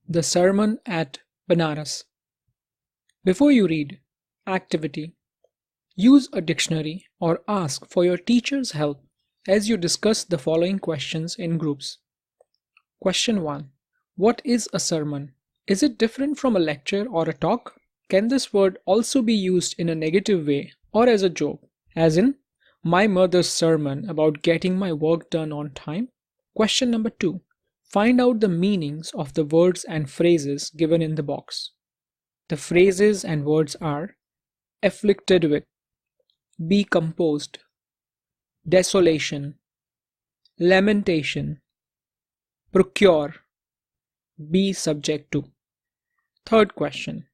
The Sermon at Benares. Before you read, activity. Use a dictionary or ask for your teacher's help as you discuss the following questions in groups. Question 1. What is a sermon? Is it different from a lecture or a talk? Can this word also be used in a negative way or as a joke, as in, my mother's sermon about getting my work done on time? Question number 2. Find out the meanings of the words and phrases given in the box. The phrases and words are afflicted with, be composed, desolation, lamentation, procure, be subject to. Third question.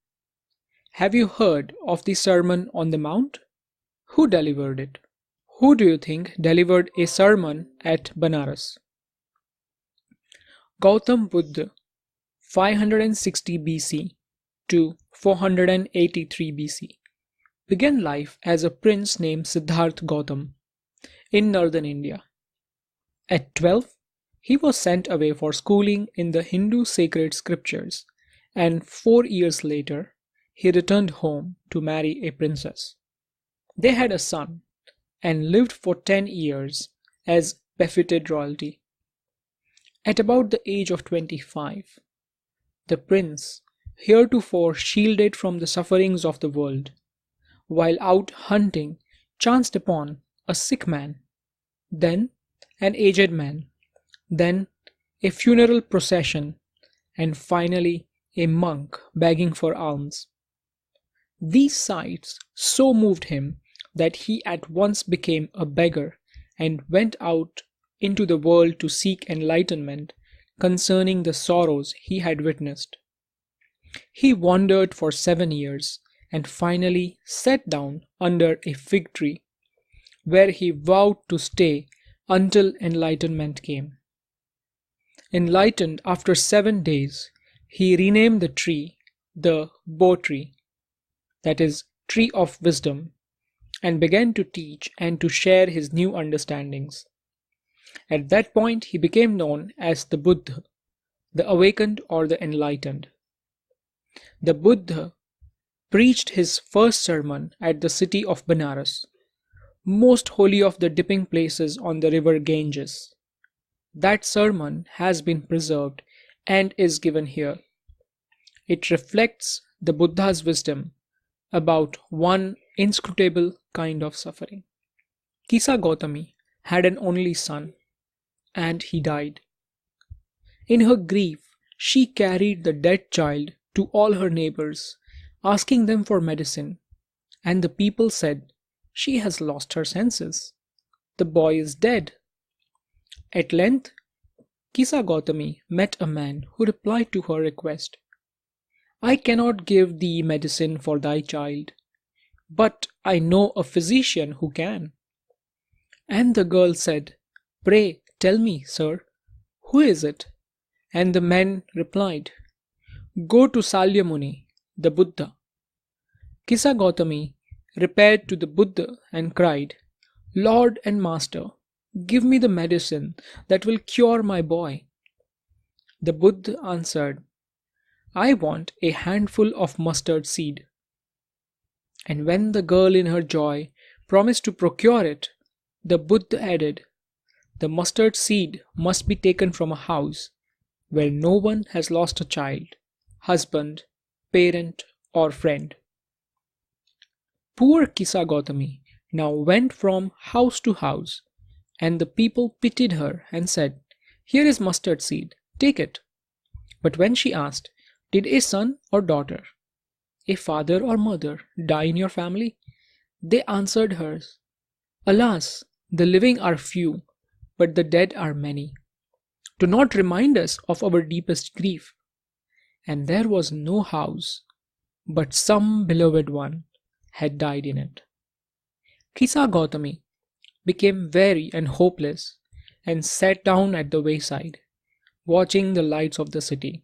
Have you heard of the Sermon on the Mount? Who delivered it? Who do you think delivered a sermon at Benares? Gautam Buddha, 560 BC to 483 BC, began life as a prince named Siddhartha Gautam in northern India. At 12, he was sent away for schooling in the Hindu sacred scriptures, and 4 years later, he returned home to marry a princess. They had a son and lived for 10 years as befitted royalty. At about the age of 25, the prince, heretofore shielded from the sufferings of the world, while out hunting, chanced upon a sick man, then an aged man, then a funeral procession, and finally a monk begging for alms. These sights so moved him that he at once became a beggar and went out into the world to seek enlightenment concerning the sorrows he had witnessed. He wandered for 7 years and finally sat down under a fig tree, where he vowed to stay until enlightenment came. Enlightened after 7 days, he renamed the tree the Bo tree, that is, tree of wisdom, and began to teach and to share his new understandings. At that point, he became known as the Buddha, the awakened or the enlightened. The Buddha preached his first sermon at the city of Benares, most holy of the dipping places on the river Ganges. That sermon has been preserved and is given here. It reflects the Buddha's wisdom about one inscrutable kind of suffering. Kisa Gautami had an only son, and he died. In her grief, she carried the dead child to all her neighbors, asking them for medicine, and the people said, "She has lost her senses. The boy is dead." At length, Kisa Gautami met a man who replied to her request, "I cannot give thee medicine for thy child, but I know a physician who can." And the girl said, "Pray tell me, sir, who is it?" And the man replied, "Go to Salyamuni, the Buddha." Kisa Gautami repaired to the Buddha and cried, "Lord and Master, give me the medicine that will cure my boy." The Buddha answered, "I want a handful of mustard seed." And when the girl in her joy promised to procure it, the Buddha added, "The mustard seed must be taken from a house where no one has lost a child, husband, parent, or friend." Poor Kisa Gautami now went from house to house, and the people pitied her and said, "Here is mustard seed, take it." But when she asked, "Did a son or daughter, a father or mother die in your family?" they answered her, "Alas, the living are few, but the dead are many. Do not remind us of our deepest grief." And there was no house, but some beloved one had died in it. Kisa Gautami became weary and hopeless and sat down at the wayside, watching the lights of the city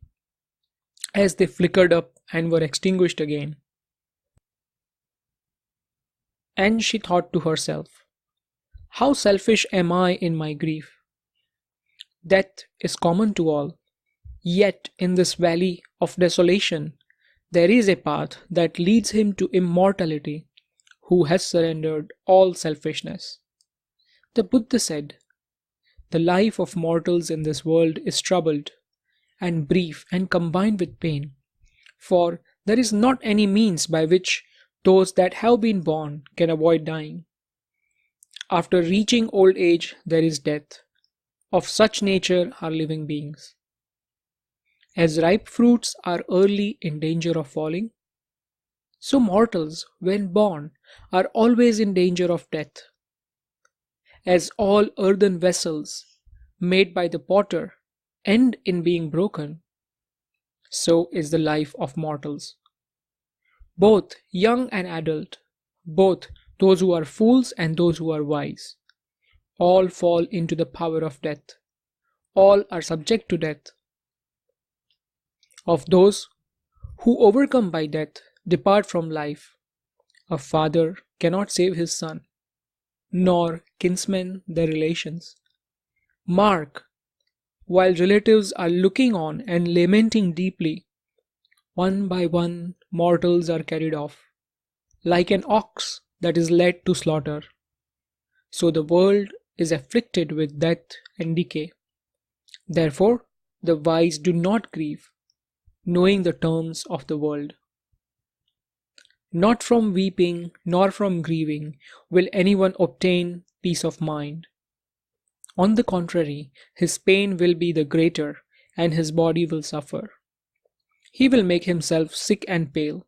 as they flickered up and were extinguished again. And she thought to herself, "How selfish am I in my grief? Death is common to all, Yet in this valley of desolation, there is a path that leads him to immortality, who has surrendered all selfishness. The Buddha said, "The life of mortals in this world is troubled and brief and combined with pain, for there is not any means by which those that have been born can avoid dying. After reaching old age, there is death. Of such nature are living beings. As ripe fruits are early in danger of falling, so mortals, when born, are always in danger of death. As all earthen vessels made by the potter end in being broken, so is the life of mortals. Both young and adult, both those who are fools and those who are wise, all fall into the power of death. All are subject to death. Of those who overcome by death depart from life. A father cannot save his son, nor kinsmen their relations. Mark, while relatives are looking on and lamenting deeply, one by one mortals are carried off, like an ox that is led to slaughter. So the world is afflicted with death and decay. Therefore, the wise do not grieve, knowing the terms of the world. Not from weeping nor from grieving will anyone obtain peace of mind. On the contrary, his pain will be the greater, and his body will suffer. He will make himself sick and pale.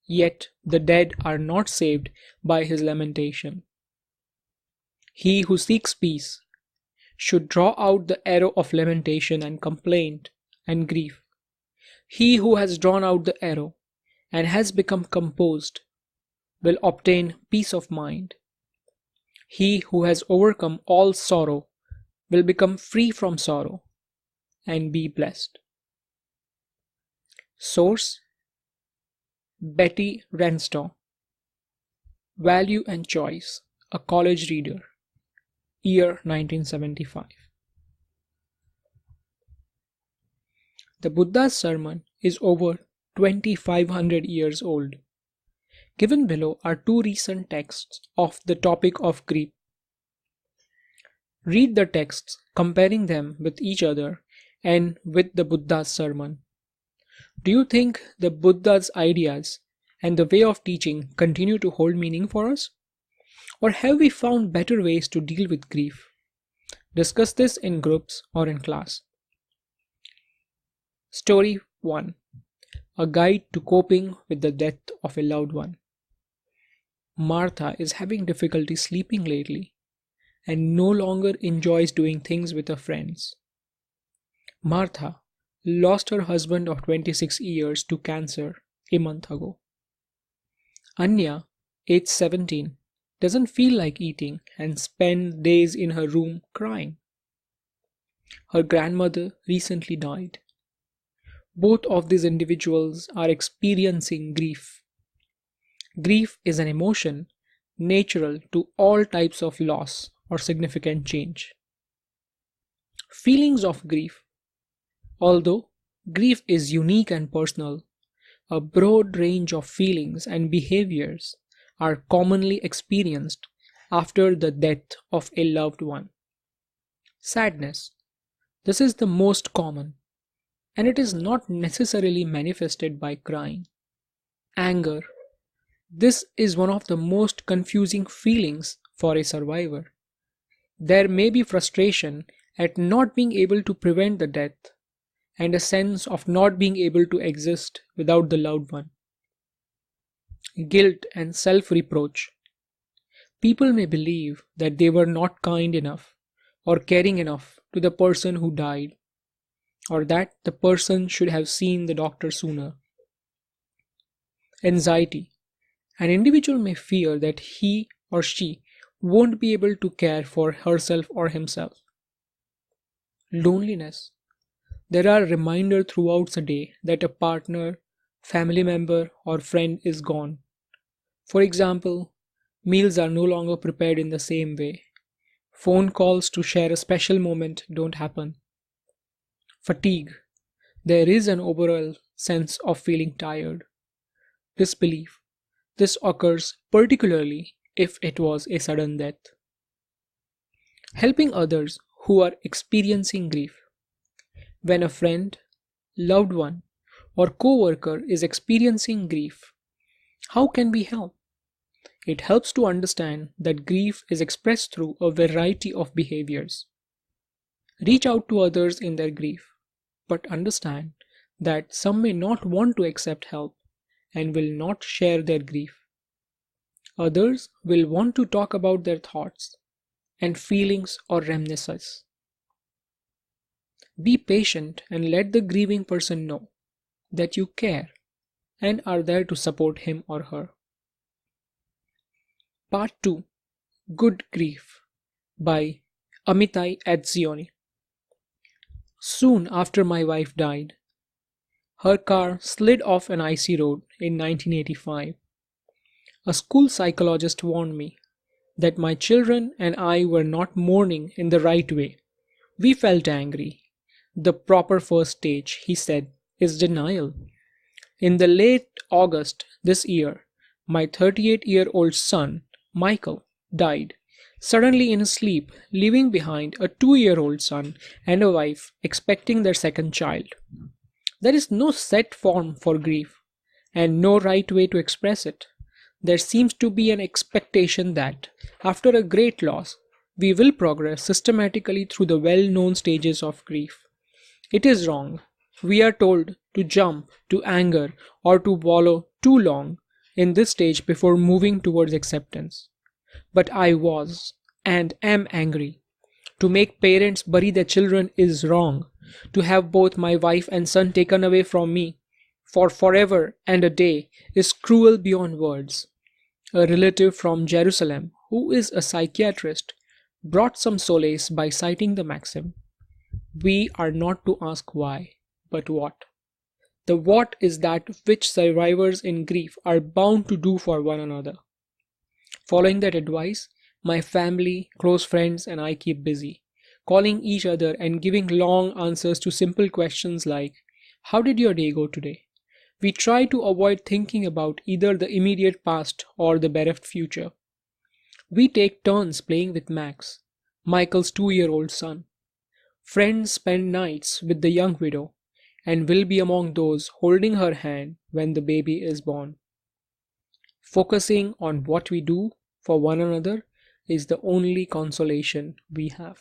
Yet the dead are not saved by his lamentation. He who seeks peace should draw out the arrow of lamentation and complaint and grief. He who has drawn out the arrow and has become composed will obtain peace of mind. He who has overcome all sorrow will become free from sorrow and be blessed. Source: Betty Renstow. Value and Choice, a College Reader, year 1975. The Buddha's sermon is over 2500 years old. Given below are two recent texts of the topic of grief. Read the texts, comparing them with each other and with the Buddha's sermon. Do you think the Buddha's ideas and the way of teaching continue to hold meaning for us? Or have we found better ways to deal with grief? Discuss this in groups or in class. Story 1. A Guide to Coping with the Death of a Loved One. Martha is having difficulty sleeping lately and no longer enjoys doing things with her friends. Martha lost her husband of 26 years to cancer a month ago. Anya, age 17, doesn't feel like eating and spends days in her room crying. Her grandmother recently died. Both of these individuals are experiencing grief. Grief is an emotion natural to all types of loss or significant change. Feelings of grief. Although grief is unique and personal, a broad range of feelings and behaviors are commonly experienced after the death of a loved one. Sadness. This is the most common, and it is not necessarily manifested by crying. Anger. This is one of the most confusing feelings for a survivor. There may be frustration at not being able to prevent the death, and a sense of not being able to exist without the loved one. Guilt and self-reproach. People may believe that they were not kind enough or caring enough to the person who died, or that the person should have seen the doctor sooner. Anxiety. An individual may fear that he or she won't be able to care for herself or himself. Loneliness. There are reminders throughout the day that a partner, family member, or friend is gone. For example, meals are no longer prepared in the same way. Phone calls to share a special moment don't happen. Fatigue. There is an overall sense of feeling tired, disbelief. This occurs particularly if it was a sudden death. Helping others who are experiencing grief. When a friend, loved one, or co worker is experiencing grief, how can we help? It helps to understand that grief is expressed through a variety of behaviors. Reach out to others in their grief, but understand that some may not want to accept help and will not share their grief. Others will want to talk about their thoughts and feelings or reminiscences. Be patient and let the grieving person know that you care and are there to support him or her. Part 2: Good Grief by Amitai Etzioni. Soon after my wife died, her car slid off an icy road in 1985. A school psychologist warned me that my children and I were not mourning in the right way. We felt angry. The proper first stage, he said, is denial. In the late August this year, my 38-year-old son, Michael, died suddenly in his sleep, leaving behind a 2-year-old son and a wife expecting their second child. There is no set form for grief and no right way to express it. There seems to be an expectation that, after a great loss, we will progress systematically through the well-known stages of grief. It is wrong. We are told to jump to anger or to wallow too long in this stage before moving towards acceptance. But I was and am angry. To make parents bury their children is wrong. To have both my wife and son taken away from me for forever and a day is cruel beyond words. A relative from Jerusalem, who is a psychiatrist, brought some solace by citing the maxim, "We are not to ask why, but what." The what is that which survivors in grief are bound to do for one another. Following that advice, my family, close friends, and I keep busy, calling each other and giving long answers to simple questions like, "How did your day go today?" We try to avoid thinking about either the immediate past or the bereft future. We take turns playing with Max, Michael's 2-year-old son. Friends spend nights with the young widow and will be among those holding her hand when the baby is born. Focusing on what we do for one another is the only consolation we have.